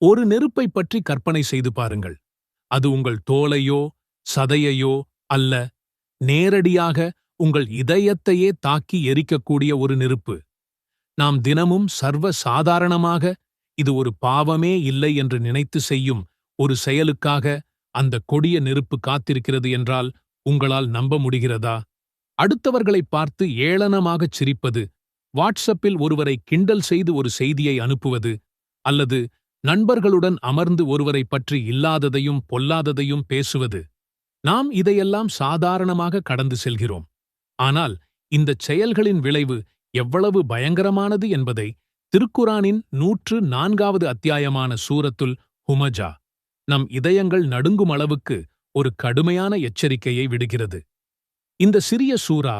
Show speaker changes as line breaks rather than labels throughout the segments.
ஒரு நெருப்பை பற்றி கற்பனை செய்து பாருங்கள். அது உங்கள் தோலையோ சதையையோ அல்ல, நேரடியாக உங்கள் இதயத்தையே தாக்கி எரிக்கக்கூடிய ஒரு நெருப்பு. நாம் தினமும் சர்வ சாதாரணமாக இது ஒரு பாவமே இல்லை என்று நினைத்து செய்யும் ஒரு செயலுக்காக அந்த கொடிய நெருப்பு காத்திருக்கிறது என்றால் உங்களால் நம்ப முடிகிறதா? அடுத்தவர்களை பார்த்து ஏளனமாகச் சிரிப்பது, வாட்ஸ்அப்பில் ஒருவரை கிண்டல் செய்து ஒரு செய்தியை அனுப்புவது, அல்லது நண்பர்களுடன் அமர்ந்து ஒருவரை பற்றி இல்லாததையும் பொல்லாததையும் பேசுவது. நாம் இதையெல்லாம் சாதாரணமாக கடந்து செல்கிறோம். ஆனால் இந்தச் செயல்களின் விளைவு எவ்வளவு பயங்கரமானது என்பதை திருக்குரானின் 104வது அத்தியாயமான சூரத்துல் ஹுமஜா நம் இதயங்கள் நடுங்கும் அளவுக்கு ஒரு கடுமையான எச்சரிக்கையை விடுகிறது. இந்த சிறிய சூரா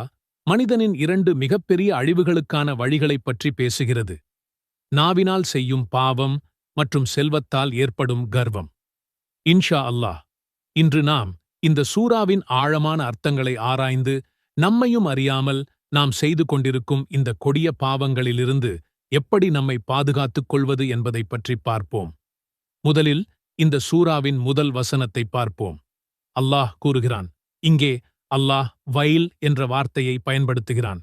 மனிதனின் 2 மிகப்பெரிய அழிவுகளுக்கான வழிகளைப் பற்றி பேசுகிறது: நாவினால் செய்யும் பாவம் மற்றும் செல்வத்தால் ஏற்படும் கர்வம். இன்ஷா அல்லாஹ், இன்று நாம் இந்த சூராவின் ஆழமான அர்த்தங்களை ஆராய்ந்து நம்மையும் அறியாமல் நாம் செய்து கொண்டிருக்கும் இந்த கொடிய பாவங்களிலிருந்து எப்படி நம்மை பாதுகாத்துக் கொள்வது என்பதைப் பற்றி பார்ப்போம். முதலில் இந்த சூராவின் முதல் வசனத்தை பார்ப்போம். அல்லாஹ் கூறுகிறான். இங்கே அல்லாஹ் வைல் என்ற வார்த்தையை பயன்படுத்துகிறான்.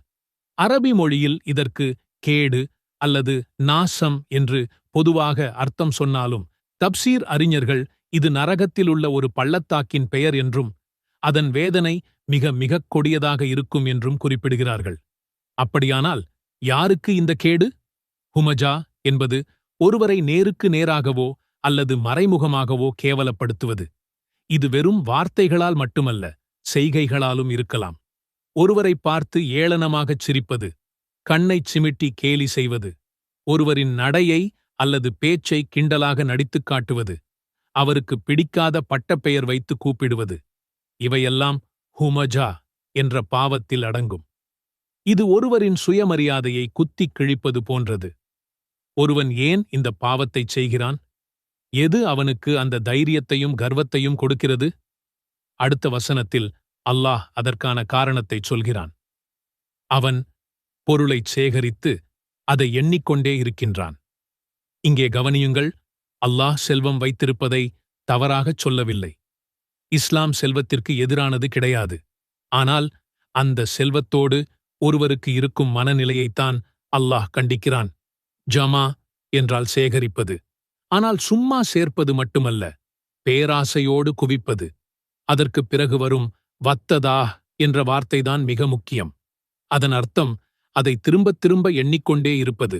அரபி மொழியில் இதற்கு கேடு அல்லது நாசம் என்று பொதுவாக அர்த்தம் சொன்னாலும் தப்சீர் அறிஞர்கள் இது நரகத்திலுள்ள ஒரு பள்ளத்தாக்கின் பெயர் என்றும் அதன் வேதனை மிக மிகக் கொடியதாக இருக்கும் என்றும் குறிப்பிடுகிறார்கள். அப்படியானால் யாருக்கு இந்த கேடு? ஹுமஜா என்பது ஒருவரை நேருக்கு நேராகவோ அல்லது மறைமுகமாகவோ கேவலப்படுத்துவது. இது வெறும் வார்த்தைகளால் மட்டுமல்ல, செய்கைகளாலும் இருக்கலாம். ஒருவரை பார்த்து ஏளனமாகச் சிரிப்பது, கண்ணைச் சிமிட்டி கேலி செய்வது, ஒருவரின் நடையை அல்லது பேச்சை கிண்டலாக நடித்துக் காட்டுவது, அவருக்கு பிடிக்காத பட்டப்பெயர் வைத்து கூப்பிடுவது, இவையெல்லாம் ஹுமஜா என்ற பாவத்தில் அடங்கும். இது ஒருவரின் சுயமரியாதையை குத்திக் கிழிப்பது போன்றது. ஒருவன் ஏன் இந்த பாவத்தைச் செய்கிறான்? எது அவனுக்கு அந்த தைரியத்தையும் கர்வத்தையும் கொடுக்கிறது? அடுத்த வசனத்தில் அல்லாஹ் அதற்கான காரணத்தைச் சொல்கிறான். அவன் பொருளைச் சேகரித்து அதை எண்ணிக்கொண்டே இருக்கின்றான். இங்கே கவனியுங்கள், அல்லாஹ் செல்வம் வைத்திருப்பதை தவறாகச் சொல்லவில்லை. இஸ்லாம் செல்வத்திற்கு எதிரானது கிடையாது. ஆனால் அந்த செல்வத்தோடு ஒருவருக்கு இருக்கும் மனநிலையைத்தான் அல்லாஹ் கண்டிக்கிறான். ஜமா என்றால் சேகரிப்பது. ஆனால் சும்மா சேர்ப்பது மட்டுமல்ல, பேராசையோடு குவிப்பது. அதற்குப் பிறகு வரும் வத்ததா என்ற வார்த்தைதான் மிக முக்கியம். அதன் அர்த்தம் அதை திரும்பத் திரும்ப எண்ணிக்கொண்டே இருப்பது.